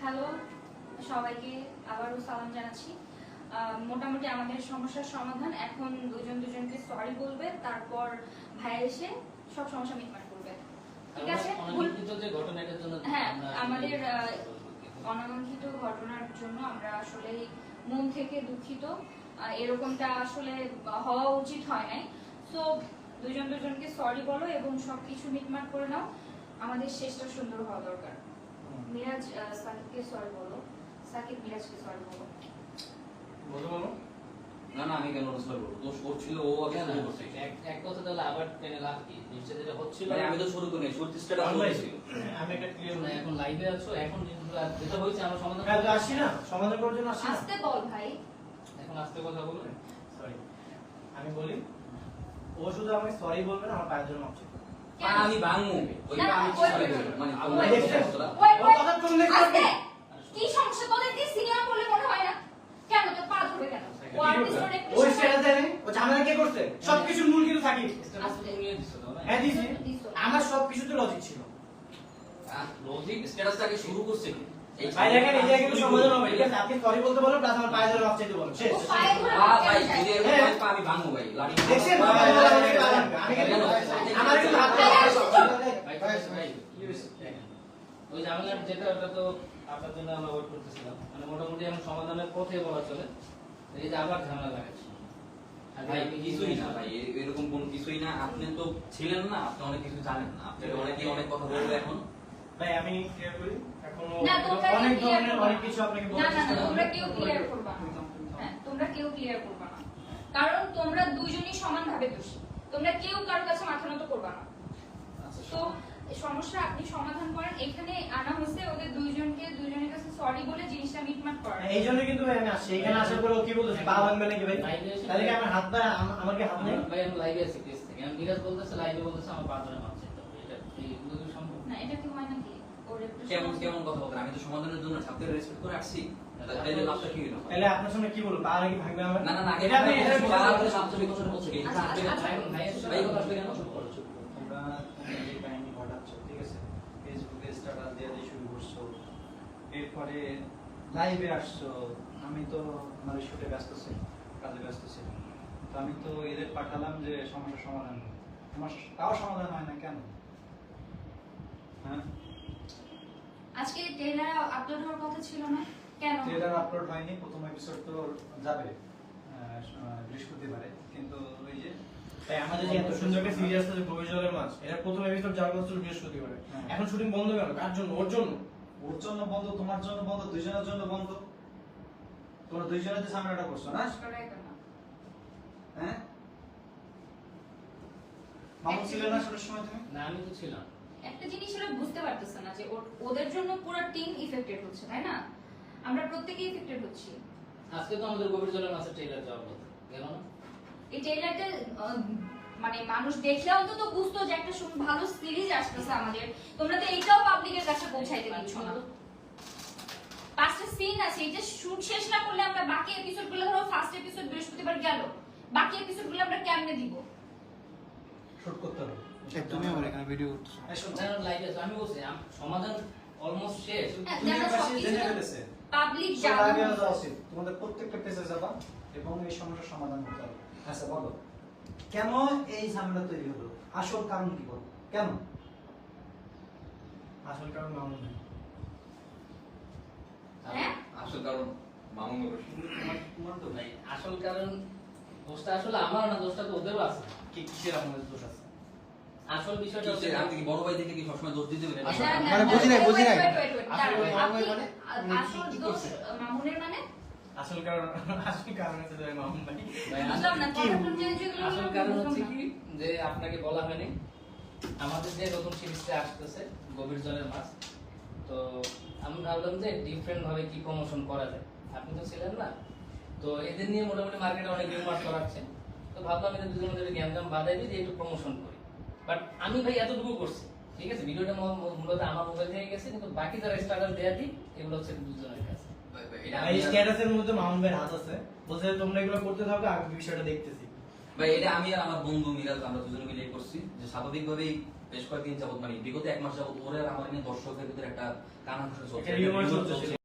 Hello সবাইকে আবারও সালাম জানাচ্ছি। মোটামুটি আমাদের সমস্যার সমাধান এখন দুজনকে সরি বলবে, তারপর ভাই এসে সব সমস্যা মিটমাট করবে। ঠিক আছে? হ্যাঁ, আমাদের অনাকাঙ্ক্ষিত ঘটনার জন্য আমরা আসলে মন থেকে দুঃখিত। এরকমটা আসলে হওয়া উচিত হয় নাই। সো দুজনকে সরি বলো এবং সবকিছু মিটমাট করে নাও। আমাদের শেষটা সুন্দর হওয়া দরকার। মিরাজ সাকিবকে সরি বলো, সাকিব মিরাজকে সরি বলো। বলো না না, আমি কেন সরি বলবো? দোষ করছিল ও, আগে শুরু করছে। এক কথা তাহলে আবার টেনে লাভ কি? নিচে যেটা হচ্ছিল আমি তো শুরু করিনি, শুরু চেষ্টাটা করেছি। আমি একটা ক্লিয়ার না, এখন লাইভে আছো, এখন যেটা হইছে আমরা সমাধান করতে আসি না, সমাধান করার জন্য আসি না। আস্তে বল ভাই, এখন আস্তে কথা বলুন। সরি, আমি বলি, ও শুধু আমাকে সরি বলবে না, আমার পায়ের জন্য মাপ চাইবে। আমি ভাঙবো, ওই আমি সরি বলবো, মানে ওই দেখছেন? ওই কথা তুমি দেখতে কি সমস্যা তোদের? কি সিনিয়র বলে মনে হয় না? কেন তো পা ধরে কেন? ও আর্টিস্টের একটু ওই স্ট্যাটাস দেয় ও ঝামেলা কে করছে? সবকিছু মূল কিন্তু থাকি। হ্যাঁ দিছি, আমার সবকিছুতে লজিক ছিল। লজিক স্ট্যাটাসটাকে শুরু করছে কি? ভাই দেখেন, এই জায়গায় কিন্তু সমাধান হবে। ঠিক আছে, আপনি সরি বলতে বলো, প্লাস আমার পায়ে ধরে মাপ চাইতে বলো। শেষ। ভাই যদি এরকম পা আমি ভাঙবো ভাই, লাঠি দেখছেন? আমি কেন আমার কিন্তু হাত ওই ঝামেলার যেটা, ওটা তো আপনার জন্য আমরা ওয়েট করতেছিলাম, মানে মোটামুটি এখন সমাধানের পথে বলা চলে। এই যে আবার ঝামেলা লাগাচ্ছি ভাই, কিছুই না ভাই, এরকম কোন কিছুই না। আপনি তো ছিলেন না, আপনি অনেক কিছু জানেন না, আপনাকে অনেকেই অনেক কথা বলবে এখন। ভাই আমি ক্লিয়ার করি, এখনো না, তোমরা অনেক clear ধরনের করবা। অনেক কিছু আপনাকে না বলার না চেষ্টা না, করব। তোমরা কেউ ক্লিয়ার করবা না। হ্যাঁ, তোমরা কেউ ক্লিয়ার করবা না, কারণ তোমরা দুইজনই সমানভাবে দোষী। তোমরা কেউ কারোর কাছে মাথা নত করবা না। তো সমস্যা আপনি সমাধান করেন। এখানে আনা হয়েছে ওদের দুইজনের কাছে সরি বলে জিনিসটা মিটমাট করার। এই জন্য কিন্তু ভাই আমি আসছি, এখানে আসার পরে ও কি বলতেছে, পা ভাঙবে নাকি ভাই? তাহলে কি আমার হাত পা, আমার কি হাত নেই? ভাই আমি লাইভে আছি কেস থেকে, আমি মিরাজ বলতেছে, লাইভে বলতেছে আমার পা ধরে মাপ চাইতে হবে। এটা এইগুলো কি সম্ভব? না, এটা কি হয় নাকি? ওর কেমন কেমন কথা বলতেন? আমি তো সমাধানের জন্য ছাত্রদের রেসপেক্ট করে আসছি, তাহলে লাভটা কি হলো? তাহলে আপনার সামনে কি বলবো, পা কি ভাঙবে আমার? না না না, এটা আপনি এটা তাহলে ছাত্রদের কথা বলছে কি? ভাই কথা আসলে কেন? তোমরা যে কাহিনী ঘটাচ্ছ, ঠিক আছে, ফেসবুকে স্ট্যাটাস দিয়ে দিয়ে শুরু করছো, এরপরে লাইভে আসছো। আমি তো আমার শুটে ব্যস্ত ছিলাম, কাজে ব্যস্ত ছিলাম, তো আমি তো এদের পাঠালাম যে সমস্যার সমাধান করো। তোমার তাও সমাধান হয় না কেন? হ্যাঁ, আজকে ট্রেলার আপলোড হওয়ার কথা ছিল না কেন? ট্রেলার আপলোড হয়নি, প্রথম এপিসোড তো যাবে বৃহস্পতিবারে, কিন্তু ওই যে ভাই আমাদের যে এত সুন্দর একটা সিরিয়াস আছে ভবিষ্যতের মাছ, এটা প্রথম এপিসোড যাওয়ার কথা ছিল বৃহস্পতিবারে। এখন শুটিং বন্ধ কেন? কার জন্য? ওর জন্য? ওর জন্য বন্ধ, তোমার জন্য বন্ধ, দুইজনের জন্য বন্ধ। তোমরা দুইজনে যে ঝামেলাটা করছো না, হ্যাঁ? মামুন ছিল না শুরুর সময় তুমি? না আমি তো ছিলাম। একটা জিনিস ওরা বুঝতে পারতেছে না যে ওদের জন্য পুরো টিম ইফেক্টেড হচ্ছে, তাই না? আমরা প্রত্যেকেই ইফেক্টেড হচ্ছি। আজকে তো আমাদের গভীর জলের মাছের ট্রেলার যাওয়ার কথা গেল না? এই ট্রেলারটা মানে মানুষ দেখলে অন্তত বুঝতো যে একটা ভালো সিরিজ আসতেছে আমাদের। তোমরা তো এইটাও পাবলিকের কাছে পৌঁছাইতে দিচ্ছ না। 5টা সিন আছে, এটা শুট শেষ না করলে আমরা বাকি এপিসোডগুলো, ধরো ফার্স্ট এপিসোড বৃহস্পতিবার গেল, বাকি এপিসোডগুলো আমরা কেমনে দিব? শুট করতে হবে। তুমি আমার এখানে ভিডিও করছো। এই শোনো, লাইভে আছে, আমি বলছি সমাধান অলমোস্ট শেষ। হ্যাঁ, তুমি যারা পাশে সবকিছু জেনে ফেলেছে। পাবলিক সব জানে। আগে যাওয়া উচিত। তোমাদের প্রত্যেকটা পেজে যাবা এবং এই সমস্যার সমাধান করতে হবে। আচ্ছা বলো, কেন এই ঝামেলা তৈরি হলো? আসল কারণ কি বলো? কেন? আসল কারণ মামুন ভাই। হ্যাঁ? আসল কারণ মামুন রশিদ। তোমার তো ভাই আসল কারণ, দোষটা আসলে আমার না, দোষটা তো ওদেরও আছে। কি কিসের আমাদের দোষ আছে? আসল বিষয়টা হচ্ছে আপনি কি বড় ভাই থেকে কি সবসময় দোষ দিতে পারেন? মানে বুঝি নাই, বুঝি নাই। আসল দোষ মামুনের মানে? আসল কারণ হচ্ছে যে মামুন ভাই। ভাই, বুঝলাম না, কথা যেগুলো আসল কারণ হচ্ছে কি যে আপনাকে বলা হয়নি আমাদের যে নতুন সিরিজটা আসতেছে গভীর জলের মাছ, তো আমি ভাবলাম যে ডিফারেন্ট ভাবে কি প্রমোশন করা যায়। আপনি তো ছিলেন না, তো এদের নিয়ে মোটামুটি মার্কেটে অনেক রিউমার ছড়াচ্ছে, তো ভাবলাম এদের দুজনের গ্যাঞ্জাম বাধাই দিয়ে যে একটু প্রমোশন করি। বাট আমি ভাই এতটুকু করছি, ঠিক আছে, ভিডিওটা মূলত আমার মোবাইল থেকে গেছে, কিন্তু বাকি যারা স্টার্টার দেয়া দিই এগুলো হচ্ছে দুজনের কাছে। এই স্ট্যাটাসের মধ্যে মামুন ভাইয়ের হাত আছে, বলছে তোমরা এগুলো করতে থাকো, আমি বিষয়টা দেখতেছি। ভাই এটা আমি আর আমার বন্ধু মিরাজ আমরা দুজনে মিলে করছি, যে স্বাভাবিকভাবেই বেশ কয়েকদিন যাবত, মানে বিগত 1 মাস যাবত ওরে আর আমার নিয়ে দর্শকদের ভিতরে একটা কানাঘুষা চলছে,